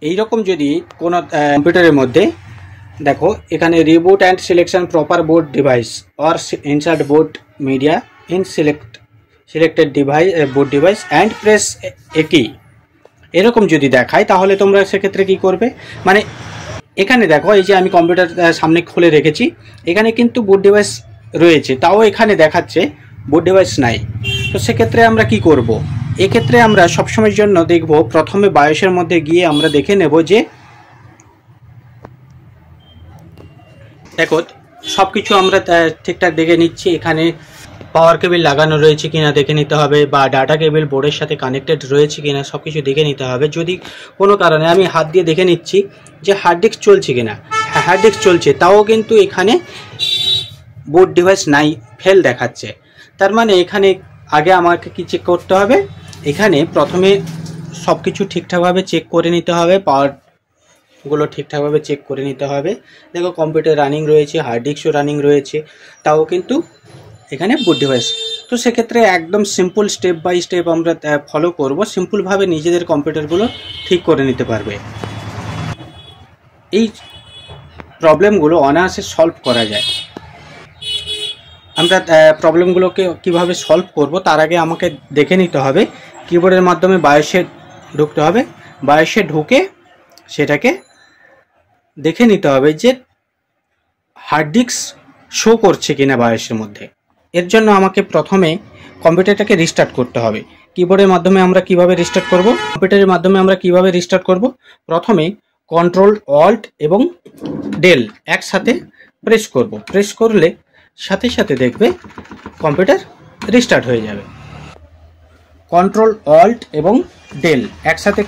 এইরকম যদি কোনো কম্পিউটারের মধ্যে দেখো এখানে reboot and selection proper board device or insert board media in selected device board device and press একই এরকম যদি দেখায় তাহলে তোমরা সেক্ষেত্রে কি করবে, মানে এখানে দেখো এই যে আমি কম্পিউটার সামনে খুলে রেখেছি, এখানে কিন্তু বোর্ড ডিভাইস রয়েছে, তাও এখানে দেখাচ্ছে বোর্ড ডিভাইস নাই। তো সেক্ষেত্রে আমরা কি করব, এক্ষেত্রে আমরা সবসময়ের জন্য দেখব প্রথমে বায়োসের মধ্যে গিয়ে আমরা দেখে নেব যে দেখো সব কিছু আমরা ঠিকঠাক দেখে নিচ্ছি, এখানে পাওয়ার কেবল লাগানো রয়েছে কিনা দেখে নিতে হবে, বা ডাটা কেবল বোর্ডের সাথে কানেক্টেড রয়েছে কিনা সব কিছু দেখে নিতে হবে। যদি কোনো কারণে আমি হাত দিয়ে দেখে নিচ্ছি যে হার্ড ডিস্ক চলছে কিনা, হ্যাঁ হার্ড ডিস্ক চলছে, তাও কিন্তু এখানে বোর্ড ডিভাইস নাই, ফেল দেখাচ্ছে। তার মানে এখানে আগে আমাকে কি চেক করতে হবে, এখানে প্রথমে সব কিছু ঠিকঠাকভাবে চেক করে নিতে হবে, পাওয়ারগুলো ঠিকঠাকভাবে চেক করে নিতে হবে। দেখো কম্পিউটার রানিং রয়েছে, হার্ড ডিস্কও রানিং রয়েছে, তাও কিন্তু এখানে বোর্ড ডিভাইস। তো সেক্ষেত্রে একদম সিম্পল স্টেপ বাই স্টেপ আমরা ফলো করব, সিম্পলভাবে নিজেদের কম্পিউটারগুলো ঠিক করে নিতে পারবে। এই প্রবলেমগুলো অনায়াসে সলভ করা যায়। আমরা প্রবলেমগুলোকে কিভাবে সলভ করব তার আগে আমাকে দেখে নিতে হবে, কিবোর্ডের মাধ্যমে বায়োসে ঢুকতে হবে, বায়োসে ঢুকে সেটাকে দেখে নিতে হবে যে হার্ড ডিস্ক শো করছে কিনা বায়োসের মধ্যে। এর জন্য আমাকে প্রথমে কম্পিউটারটাকে রিস্টার্ট করতে হবে। কিবোর্ডের মাধ্যমে আমরা কিভাবে রিস্টার্ট করব, কম্পিউটারের মাধ্যমে আমরা কিভাবে রিস্টার্ট করব, প্রথমে কন্ট্রোল অল্ট এবং ডেল একসাথে প্রেস করব, প্রেস করলে সাথে সাথে দেখবে কম্পিউটার রিস্টার্ট হয়ে যাবে। কন্ট্রোল অল্ট এবং ডেল একসাথে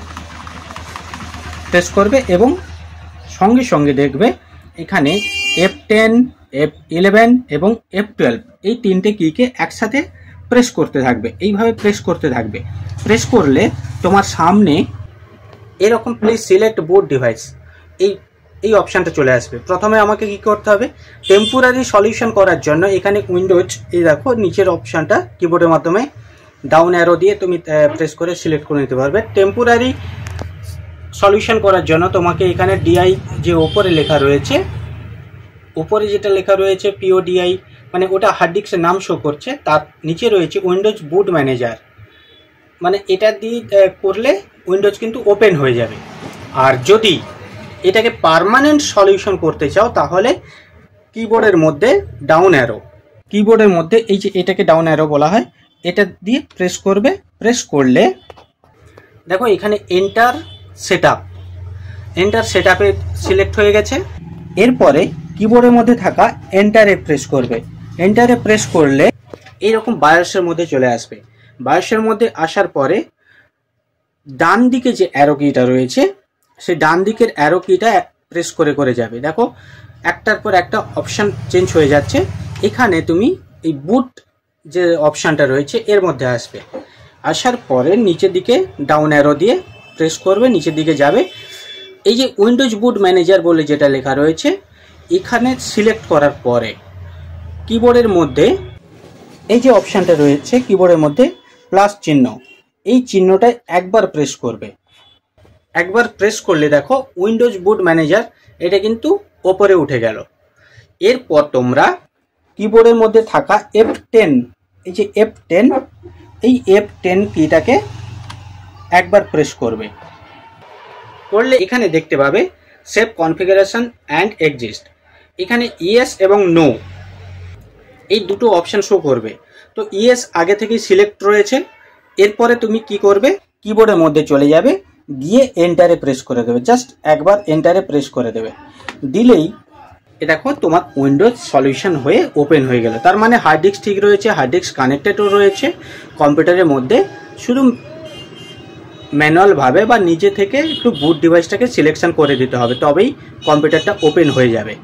প্রেস করবে এবং সঙ্গে সঙ্গে দেখবে এখানে F10, F11 এবং F12 এই তিনটে কিকে একসাথে প্রেস করতে থাকবে, এইভাবে প্রেস করতে থাকবে। প্রেস করলে তোমার সামনে এরকম প্লিজ সিলেক্ট বোর্ড ডিভাইস এই অপশানটা চলে আসবে। প্রথমে আমাকে কি করতে হবে, টেম্পোরারি সলিউশন করার জন্য এখানে উইন্ডোজ এই দেখো নিচের অপশানটা কিবোর্ডের মাধ্যমে ডাউন অ্যারো দিয়ে তুমি প্রেস করে সিলেক্ট করে নিতে পারবে। টেম্পোরারি সলিউশন করার জন্য তোমাকে এখানে ডিআই যে উপরে লেখা রয়েছে, উপরে যেটা লেখা রয়েছে PODI মানে ওটা হার্ড ডিস্কের নাম শো করছে, তার নিচে রয়েছে উইন্ডোজ বুট ম্যানেজার, মানে এটা দিয়ে করলে উইন্ডোজ কিন্তু ওপেন হয়ে যাবে। আর যদি এটাকে পার্মানেন্ট সলিউশন করতে চাও তাহলে কিবোর্ডের মধ্যে ডাউন অ্যারো, কিবোর্ডের মধ্যে এই যে এটাকে ডাউন অ্যারো বলা হয়, এটা দিয়ে প্রেস করবে। প্রেস করলে দেখো এখানে এন্টার সেটআপে সিলেক্ট হয়ে গেছে। এরপরে কিবোর্ডের মধ্যে থাকা এন্টারে প্রেস করবে, এন্টারে প্রেস করলে এইরকম বায়োসের মধ্যে চলে আসবে। বায়োসের মধ্যে আসার পরে ডান দিকে যে অ্যারো কিটা রয়েছে সেই ডান দিকের অ্যারো কিটা প্রেস করে করে যাবে। দেখো একটার পর একটা অপশান চেঞ্জ হয়ে যাচ্ছে। এখানে তুমি এই বুট যে অপশানটা রয়েছে এর মধ্যে আসবে, আসার পরে নিচের দিকে ডাউন অ্যারো দিয়ে প্রেস করবে, নিচের দিকে যাবে। এই যে উইন্ডোজ বুট ম্যানেজার বলে যেটা লেখা রয়েছে এখানে সিলেক্ট করার পরে কিবোর্ডের মধ্যে এই যে অপশানটা রয়েছে কিবোর্ডের মধ্যে প্লাস চিহ্ন, এই চিহ্নটা একবার প্রেস করবে। একবার প্রেস করলে দেখো উইন্ডোজ বুট ম্যানেজার এটা কিন্তু ওপরে উঠে গেল। এরপর তোমরা কিবোর্ডের মধ্যে থাকা F10 এই যে F10 এই F10 কিটাকে একবার প্রেস করবে, করলে এখানে দেখতে পাবে সেভ কনফিগারেশন অ্যান্ড এক্সিস্ট, এখানে ইয়েস এবং নো এই দুটো অপশান শো করবে। তো ইয়েস আগে থেকেই সিলেক্ট রয়েছে। এরপরে তুমি কি করবে, কিবোর্ডের মধ্যে চলে যাবে, গিয়ে এন্টারে প্রেস করে দেবে, জাস্ট একবার এন্টারে প্রেস করে দেবে, দিলেই দেখো তোমার উইন্ডোজ সলিউশন হয়ে ওপেন হয়ে গেল। তার মানে হার্ড ডিস্ক ঠিক রয়েছে, হার্ড ডিস্ক কানেক্টেডও রয়েছে কম্পিউটারের মধ্যে, শুধু ম্যানুয়ালভাবে বা নিজে থেকে একটু বুট ডিভাইসটাকে সিলেকশন করে দিতে হবে, তবেই কম্পিউটারটা ওপেন হয়ে যাবে।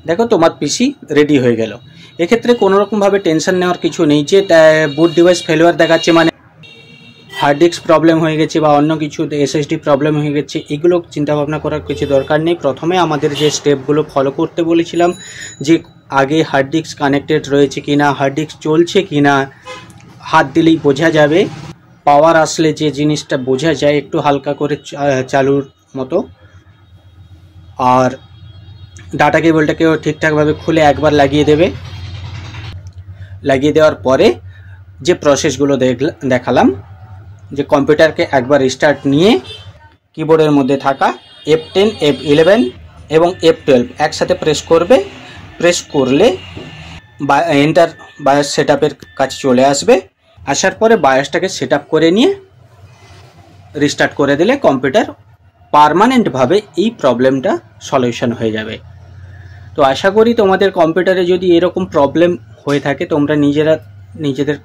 দেখো তোমার পিসি রেডি হয়ে গেল। এক্ষেত্রে কোনো রকমভাবে টেনশন নেওয়ার কিছু নেই যে বুট ডিভাইস ফেলিওর দেখাচ্ছে মানে হার্ড ডিস্ক প্রবলেম হয়ে গেছে বা অন্য কিছু SSD প্রবলেম হয়ে গেছে, এগুলো চিন্তা ভাবনা করার কিছু দরকার নেই। প্রথমে আমাদের যে স্টেপগুলো ফলো করতে বলেছিলাম, যে আগে হার্ড ডিস্ক কানেক্টেড রয়েছে কিনা, হার্ড ডিস্ক চলছে কিনা, হাত দিলেই বোঝা যাবে। পাওয়ার আসলে যে জিনিসটা বোঝা যায় একটু হালকা করে চালুর মতো। আর ডাটা কেবলটাকেও ঠিকঠাকভাবে খুলে একবার লাগিয়ে দেবে। লাগিয়ে দেওয়ার পরে যে প্রসেসগুলো দেখালাম, যে কম্পিউটারকে একবার রিস্টার্ট নিয়ে কিবোর্ডের মধ্যে থাকা F10, F11 এবং F12 একসাথে প্রেস করবে। প্রেস করলে এন্টার বায়োস সেটআপের কাছে চলে আসবে। আসার পরে বায়োসটাকে সেটআপ করে নিয়ে রিস্টার্ট করে দিলে কম্পিউটার পার্মানেন্টভাবে এই প্রবলেমটা সলিউশন হয়ে যাবে। তো আশা করি তোমাদের কম্পিউটারে যদি এরকম প্রবলেম হয়ে থাকে তোমরা নিজেদের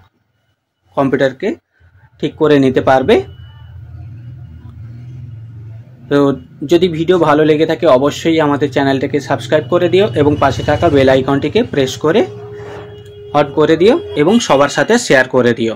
কম্পিউটারকে ঠিক করে নিতে পারবে। তো যদি ভিডিও ভালো লেগে থাকে অবশ্যই আমাদের চ্যানেলটাকে সাবস্ক্রাইব করে দিও এবং পাশে থাকা বেল আইকনটিকে প্রেস করে অন করে দিও এবং সবার সাথে শেয়ার করে দিও।